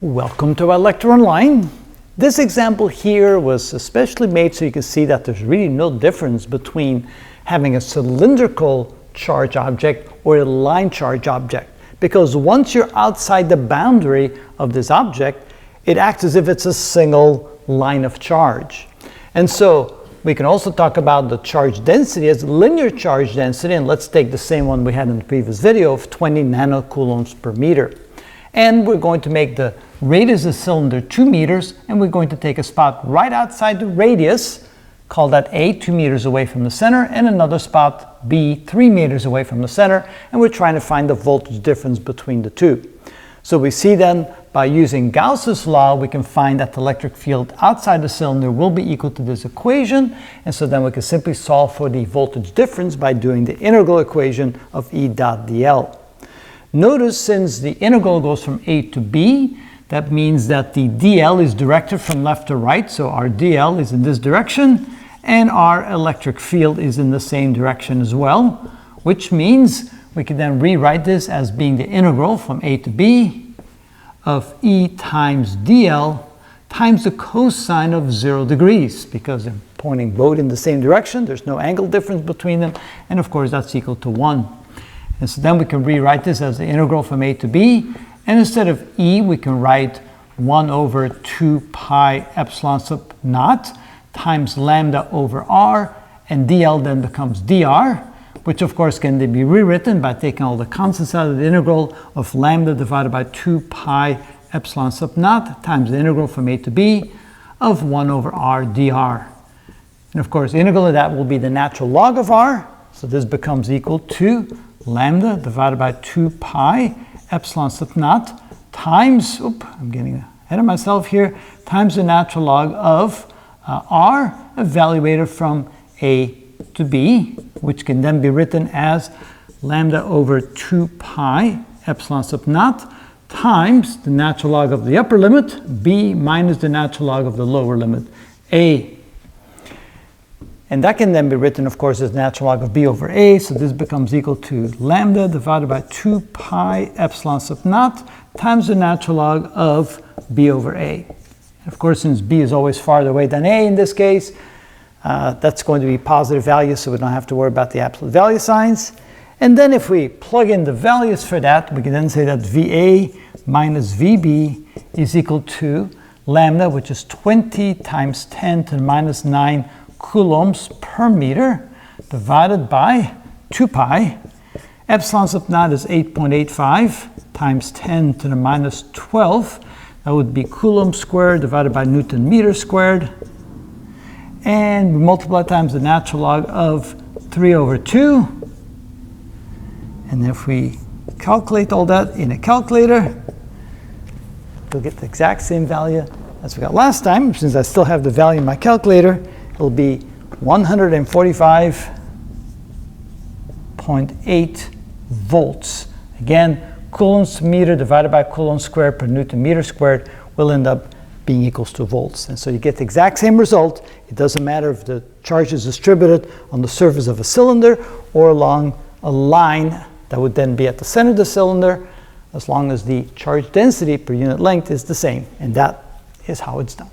Welcome to our lecture online. This example here was especially made so you can see that there's really no difference between having a cylindrical charge object or a line charge object, because once you're outside the boundary of this object, it acts as if it's a single line of charge. And so we can also talk about the charge density as linear charge density, and let's take the same one we had in the previous video of 20 nanocoulombs per meter. And we're going to make the radius of the cylinder 2 meters, and we're going to take a spot right outside the radius, call that A, 2 meters away from the center, and another spot B, 3 meters away from the center, and we're trying to find the voltage difference between the two. So we see then by using Gauss's law we can find that the electric field outside the cylinder will be equal to this equation, and so then we can simply solve for the voltage difference by doing the integral equation of E dot dl. Notice since the integral goes from A to B, that means that the dl is directed from left to right, so our dl is in this direction, and our electric field is in the same direction as well, which means we can then rewrite this as being the integral from A to B of E times dl times the cosine of 0 degrees, because they're pointing both in the same direction, there's no angle difference between them, and of course that's equal to 1. And so then we can rewrite this as the integral from A to B, and instead of E we can write 1 over 2 pi epsilon sub naught times lambda over r, and dl then becomes dr, which of course can be rewritten by taking all the constants out of the integral of lambda divided by 2 pi epsilon sub naught times the integral from A to B of 1 over r dr. And of course the integral of that will be the natural log of r, so this becomes equal to lambda divided by 2 pi epsilon sub naught times, I'm getting ahead of myself here, times the natural log of r evaluated from A to B, which can then be written as lambda over 2 pi epsilon sub naught times the natural log of the upper limit, B, minus the natural log of the lower limit, A. And that can then be written, of course, as natural log of B over A, so this becomes equal to lambda divided by 2 pi epsilon sub naught times the natural log of B over A. And of course, since B is always farther away than A in this case, that's going to be positive values, so we don't have to worry about the absolute value signs. And then if we plug in the values for that, we can then say that VA minus VB is equal to lambda, which is 20 times 10 to the minus 9 coulombs per meter divided by 2 pi. Epsilon sub naught is 8.85 times 10 to the minus 12. That would be coulomb squared divided by Newton meter squared. And we multiply times the natural log of 3 over 2. And if we calculate all that in a calculator, we'll get the exact same value as we got last time. Since I still have the value in my calculator, it'll be 145.8 volts. Again, coulombs per meter divided by coulomb squared per Newton meter squared will end up being equals to volts. And so you get the exact same result. It doesn't matter if the charge is distributed on the surface of a cylinder or along a line that would then be at the center of the cylinder, as long as the charge density per unit length is the same. And that is how it's done.